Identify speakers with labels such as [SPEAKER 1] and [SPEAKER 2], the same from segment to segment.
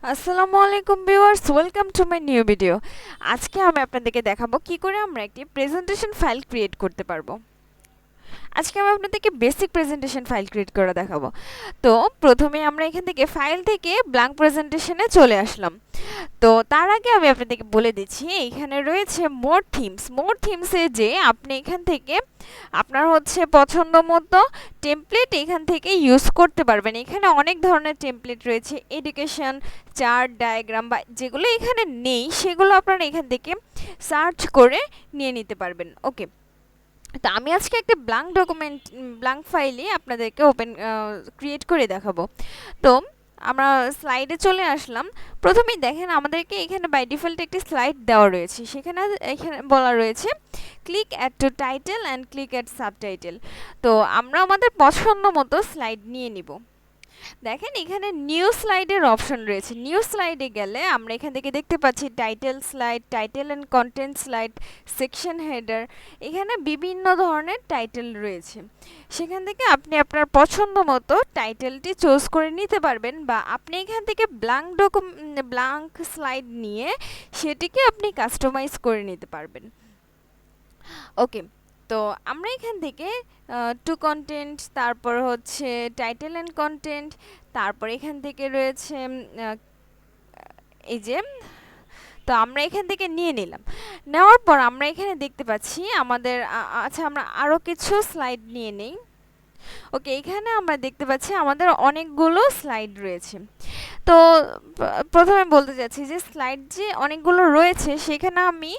[SPEAKER 1] আসসালামু আলাইকুম viewers, welcome to my new video. আজকে আমি আপনাদেরকে দেখাবো কি করে আমরা একটি প্রেজেন্টেশন ফাইল ক্রিয়েট করতে পারবো। আজকে আমি আপনাদেরকে বেসিক প্রেজেন্টেশন ফাইল ক্রিয়েট করে দেখাবো। তো প্রথমে আমরা এখান থেকে ফাইল থেকে ব্ল্যাঙ্ক প্রেজেন্টেশনে চলে আসলাম। তো তার আগে আমি আপনাদেরকে বলে দিচ্ছি, এইখানে রয়েছে মোর থিমসে যে আপনি এখান থেকে আপনার হচ্ছে পছন্দ মতো টেমপ্লেট এখান থেকে ইউজ করতে পারবেন। এখানে অনেক ধরনের টেমপ্লেট রয়েছে, এডুকেশন, চার্ট, ডায়াগ্রাম বা যেগুলো এখানে নেই সেগুলো আপনারা এখান থেকে সার্চ করে নিয়ে নিতে পারবেন। ওকে, তো আমি আজকে একটা ব্ল্যাঙ্ক ফাইলে আপনাদেরকে ক্রিয়েট করে দেখাবো। তো আমরা স্লাইডে চলে আসলাম। প্রথমেই দেখেন আমাদেরকে এখানে বাই ডিফল্ট একটি স্লাইড দেওয়া রয়েছে, সেখানে এখানে বলা রয়েছে click add to title and click add subtitle. তো আমরা আমাদের পছন্দ মতো স্লাইড নিয়ে নিব। দেখেন এখানে নিউ স্লাইডের অপশন রয়েছে। নিউ স্লাইডে গেলে আমরা এখান থেকে দেখতে পাচ্ছি title slide, title and content slide, section header. এখানে বিভিন্ন ধরনের টাইটেল রয়েছে। সেখান থেকে আপনি আপনার পছন্দ মতো টাইটেলটি চুজ করে নিতে পারবেন, বা আপনি এখান থেকে ব্ল্যাঙ্ক স্লাইড নিয়ে সেটিকে আপনি কাস্টমাইজ করে নিতে পারবেন। ওকে, তো আমরা এখান থেকে টু কন্টেন্ট, তারপর হচ্ছে টাইটেল অ্যান্ড কন্টেন্ট, তারপর এখান থেকে রয়েছে এই যে, তো আমরা এখান থেকে নিয়ে নিলাম। নেওয়ার পর আমরা এখানে দেখতে পাচ্ছি আমাদের আচ্ছা, আমরা আরও কিছু স্লাইড নিয়ে নেই। ওকে, এখানে আমরা দেখতে পাচ্ছি আমাদের অনেকগুলো স্লাইড রয়েছে। তো প্রথমে বলতে চাচ্ছি যে স্লাইড যে অনেকগুলো রয়েছে সেখানে আমি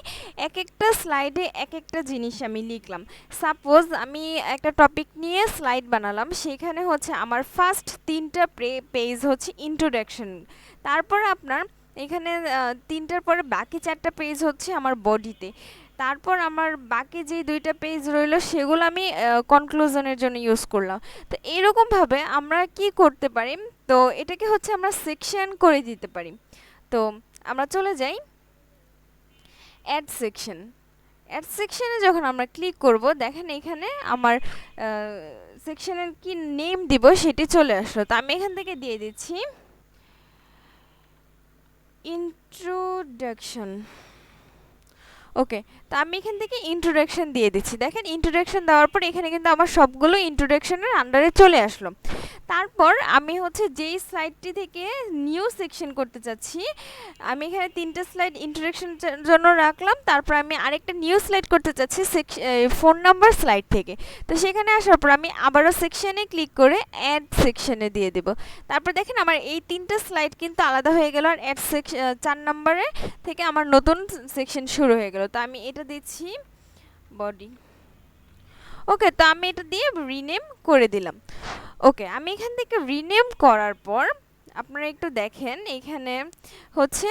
[SPEAKER 1] এক একটা স্লাইডে এক একটা জিনিস আমি লিখলাম। সাপোজ আমি একটা টপিক নিয়ে স্লাইড বানালাম, সেখানে হচ্ছে আমার ফার্স্ট 3টা পেজ হচ্ছে ইন্ট্রোডাকশন, তারপর আপনার এখানে 3টার পরে বাকি 4টা পেজ হচ্ছে আমার বডিতে, তারপর আমার বাকি যে 2টা পেজ রইলো সেগুলো আমি কনক্লুশনের জন্য ইউজ করলাম। তো এরকমভাবে আমরা কি করতে পারি, তো এটাকে হচ্ছে আমরা সেকশন করে দিতে পারি। তো আমরা চলে যাই অ্যাড সেকশন। অ্যাড সেকশনে যখন আমরা ক্লিক করব, দেখেন এখানে আমার সেকশনের কি নেম দিব সেটি চলে আসলো। তো আমি এখান থেকে দিয়ে দিচ্ছি ইন্ট্রোডাকশন। ওকে, তো আমি এখান থেকে ইন্ট্রোডাকশন দিয়ে দিচ্ছি। দেখেন ইন্ট্রোডাকশন দেওয়ার পর এখানে কিন্তু আমার সবগুলো ইন্ট্রোডাকশনের আন্ডারে চলে আসলো। তারপর আমি হচ্ছে যেই স্লাইডটি থেকে নিউ সেকশন করতে চাচ্ছি, আমি এখানে 3টা স্লাইড ইন্ট্রোডাকশনের জন্য রাখলাম, তারপর আমি আরেকটা নিউ স্লাইড করতে চাচ্ছি ফোন নাম্বার স্লাইড থেকে। তো সেখানে আসার পর আমি আবারও সেকশনে ক্লিক করে অ্যাড সেকশনে দিয়ে দেব। তারপর দেখেন আমার এই 3টা স্লাইড কিন্তু আলাদা হয়ে গেল, আর অ্যাড 4 নম্বরে থেকে আমার নতুন সেকশন শুরু হয়ে গেল। তো আমি এটা দিচ্ছি বডি। ওকে, তো আমি এটা দিয়ে রিনেম করে দিলাম। ওকে, আমি এখান থেকে রিনেম করার পর আপনারা একটু দেখেন এখানে হচ্ছে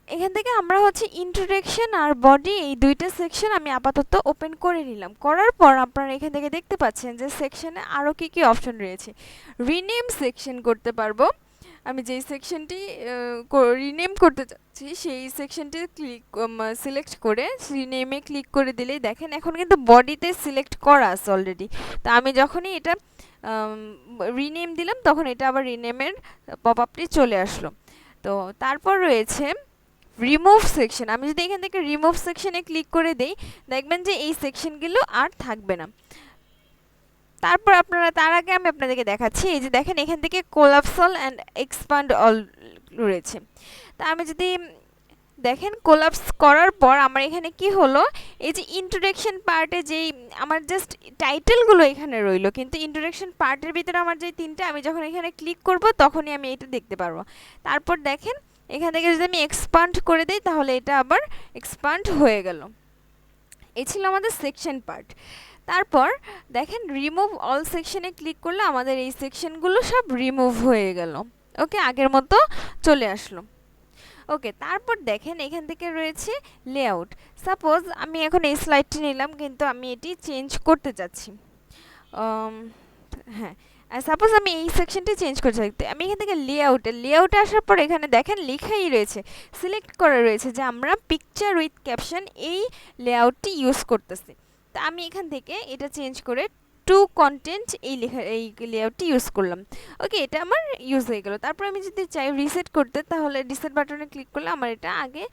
[SPEAKER 1] এখান থেকে আমরা হচ্ছে ইন্ট্রোডাকশন আর বডি এই 2টা সেকশন আমি আপাতত ওপেন করে নিলাম। করার পর আপনারা এখান থেকে দেখতে পাচ্ছেন যে সেকশনে আরও কী কী অপশন রয়েছে। রিনেম সেকশন করতে পারবো। আমি যেই সেকশনটি রিনেম করতে চাচ্ছি সেই সেকশনটি সিলেক্ট করে রিনেমে ক্লিক করে দিলেই দেখেন এখন কিন্তু বডিতে সিলেক্ট করা আছে অলরেডি। তো আমি যখনই এটা রিনেম দিলাম তখন এটা আবার রিনেমের পপ আপটি চলে আসলো। তো তারপর রয়েছে রিমুভ সেকশন। আমি যদি এখান থেকে রিমুভ সেকশনে ক্লিক করে দেই, দেখবেন যে এই সেকশনগুলো আর থাকবে না। তারপর আপনারা, তার আগে আমি আপনাদেরকে দেখাচ্ছি, এই যে দেখেন এখান থেকে collapse all and expand all রয়েছে। তা আমি যদি দেখেন কোলাপস করার পর আমার এখানে কি হলো, এই যে ইন্ট্রোডাকশন পার্টে যেই আমার জাস্ট টাইটেলগুলো এখানে রইলো, কিন্তু ইন্ট্রোডাকশন পার্টের ভিতরে আমার যে 3টা, আমি যখন এখানে ক্লিক করব তখনই আমি এটা দেখতে পারবো। তারপর দেখেন এখান থেকে যদি আমি এক্সপান্ড করে দিই তাহলে এটা আবার এক্সপান্ড হয়ে গেল। এই ছিল আমাদের সেকশন পার্ট। তারপর দেখেন রিমুভ অল সেকশনে ক্লিক করলে আমাদের এই সেকশনগুলো সব রিমুভ হয়ে গেল। ওকে, আগের মতো চলে আসলো। ওকে, তারপর দেখেন এখান থেকে রয়েছে লেআউট। সাপোজ আমি এখন এই স্লাইডটি নিলাম কিন্তু আমি এটি চেঞ্জ করতে চাচ্ছি। হ্যাঁ, সাপোজ আমি এই সেকশনটি চেঞ্জ করতে চাই, আমি এখান থেকে লেআউটে আসার পর এখানে দেখেন লেখাই রয়েছে, সিলেক্ট করা রয়েছে যে আমরা পিকচার উইথ ক্যাপশন এই লেআউটটি ইউজ করতেছি। তা আমি এখান থেকে এটা চেঞ্জ করে টু কন্টেন্ট এই লেআউটটি ইউজ করলাম। ওকে, এটা আমার ইউজ হয়ে গেল। তারপর আমি যদি চাই রিসেট করতে, তাহলে রিসেট বাটনে ক্লিক করলে আমার এটা আগে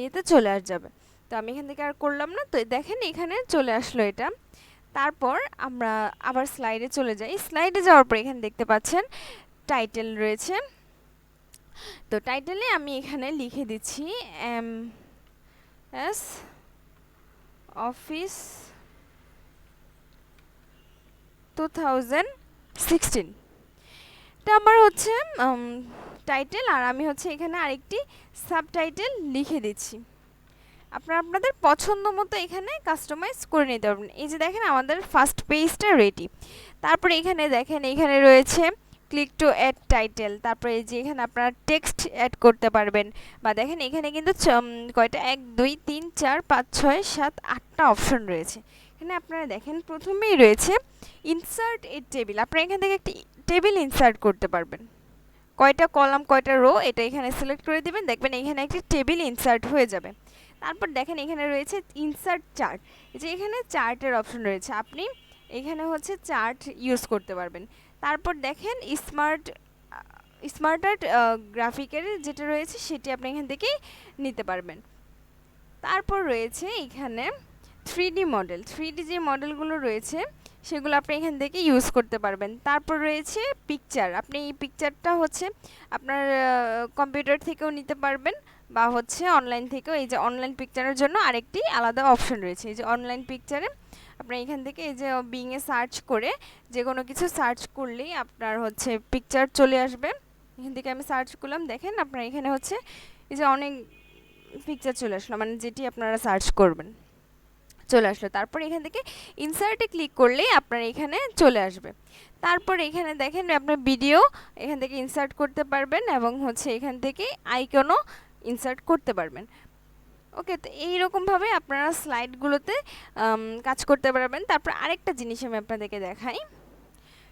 [SPEAKER 1] ইয়েতে চলে যাবে। তো আমি এখান থেকে আর করলাম না। তো দেখেন এখানে চলে আসলো এটা। তারপর আমরা আবার স্লাইডে চলে যাই। স্লাইডে যাওয়ার পর এখানে দেখতে পাচ্ছেন টাইটেল রয়েছে। তো টাইটেলে আমি এখানে লিখে দিচ্ছি এস অফিস 2016। এটা আমার হচ্ছে টাইটেল, আর আমি হচ্ছে এখানে আরেকটি সাবটাইটেল লিখে দিচ্ছি। আপনারা আপনাদের পছন্দ মতো এখানে কাস্টমাইজ করে নিতে পারবেন। এই যে দেখেন আমাদের ফার্স্ট পেজটা রেডি। তারপরে এখানে দেখেন এখানে রয়েছে ক্লিক টু অ্যাড টাইটেল। তারপরে এই যে এখানে আপনারা টেক্সট অ্যাড করতে পারবেন, বা দেখেন এখানে কিন্তু কয়টা 1 2 3 4 5 6 7 8টা অপশন রয়েছে। এখানে আপনারা দেখেন প্রথমেই রয়েছে ইনসার্ট এ টেবিল। আপনারা এখান থেকে একটি টেবিল ইনসার্ট করতে পারবেন। কয়টা কলাম কয়টা রো এটা এখানে সিলেক্ট করে দিবেন, দেখবেন এখানে একটি টেবিল ইনসার্ট হয়ে যাবে। তারপর দেখেন এখানে রয়েছে ইনসার্ট চার্ট। যে এখানে চার্টের অপশন রয়েছে, আপনি এখানে হচ্ছে চার্ট ইউজ করতে পারবেন। তারপর দেখেন স্মার্টার গ্রাফিকের যেটা রয়েছে সেটি আপনি এখান থেকেই নিতে পারবেন। তারপর রয়েছে এখানে 3D মডেল। 3D যে মডেলগুলো রয়েছে সেগুলো আপনি এখান থেকে ইউজ করতে পারবেন। তারপর রয়েছে পিকচার। আপনি এই পিকচারটা হচ্ছে আপনার কম্পিউটার থেকেও নিতে পারবেন, বা হচ্ছে অনলাইন থেকেও। এই যে অনলাইন পিকচারের জন্য আরেকটি আলাদা অপশন রয়েছে। এই যে অনলাইন পিকচারে আপনি এখান থেকে এই যে বিংয়ে সার্চ করে যে কোনো কিছু সার্চ করলেই আপনার হচ্ছে পিকচার চলে আসবে। এখান থেকে আমি সার্চ করলাম, দেখেন আপনার এখানে হচ্ছে এই যে অনেক পিকচার চলে আসলো, মানে যেটি আপনারা সার্চ করবেন চলে আসলো। তারপর এখান থেকে ইনসার্টে ক্লিক করলেই আপনার এখানে চলে আসবে। তারপর এখানে দেখেন আপনার ভিডিও এখান থেকে ইনসার্ট করতে পারবেন, এবং হচ্ছে এখান থেকে আইকনও ইনসার্ট করতে পারবেন। ওকে, তো এইরকমভাবে আপনারা স্লাইডগুলোতে কাজ করতে পারবেন। তারপর আরেকটা জিনিস আমি আপনাদেরকে দেখাই,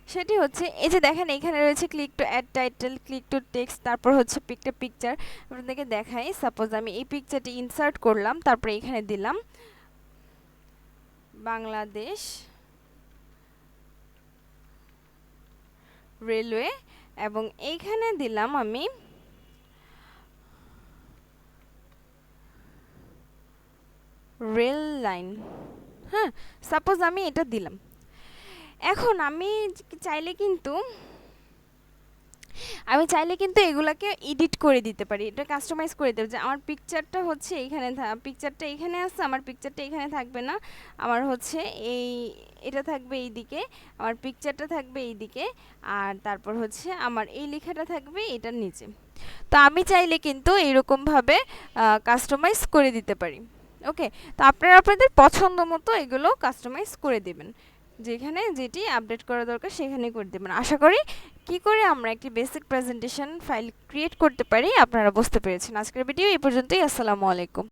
[SPEAKER 1] সেটি হচ্ছে এই যে দেখেন এখানে রয়েছে click to add title, click to text, তারপর হচ্ছে পিকচার। আপনাদেরকে দেখাই, সাপোজ আমি এই পিকচারটি ইনসার্ট করলাম, তারপরে এখানে দিলাম বাংলাদেশ রেলওয়ে, এবং এইখানে দিলাম আমি রেল লাইন। হ্যাঁ, সাপোজ আমি এটা দিলাম। এখন আমি চাইলে কিন্তু এগুলাকে এডিট করে দিতে পারি, এটা কাস্টমাইজ করে দিতে পারি। যে আমার পিকচারটা হচ্ছে এইখানে, পিকচারটা এখানে আছে, আমার পিকচারটা এখানে থাকবে না, আমার হচ্ছে এটা থাকবে এই দিকে, আমার পিকচারটা থাকবে এই দিকে, আর তারপর হচ্ছে আমার এই লেখাটা থাকবে এটার নিচে। তো আমি চাইলে কিন্তু এইরকমভাবে কাস্টমাইজ করে দিতে পারি। ওকে, তো আপনারা আপনাদের পছন্দ মতো এগুলো কাস্টমাইজ করে দেবেন, যেখানে যেটি আপডেট করা দরকার সেখানে করে দেবেন। আশা করি কি করে আমরা একটি বেসিক প্রেজেন্টেশন ফাইল ক্রিয়েট করতে পারি আপনারা বুঝতে পেরেছেন। আজকের ভিডিও এই পর্যন্তই। আসসালামু আলাইকুম।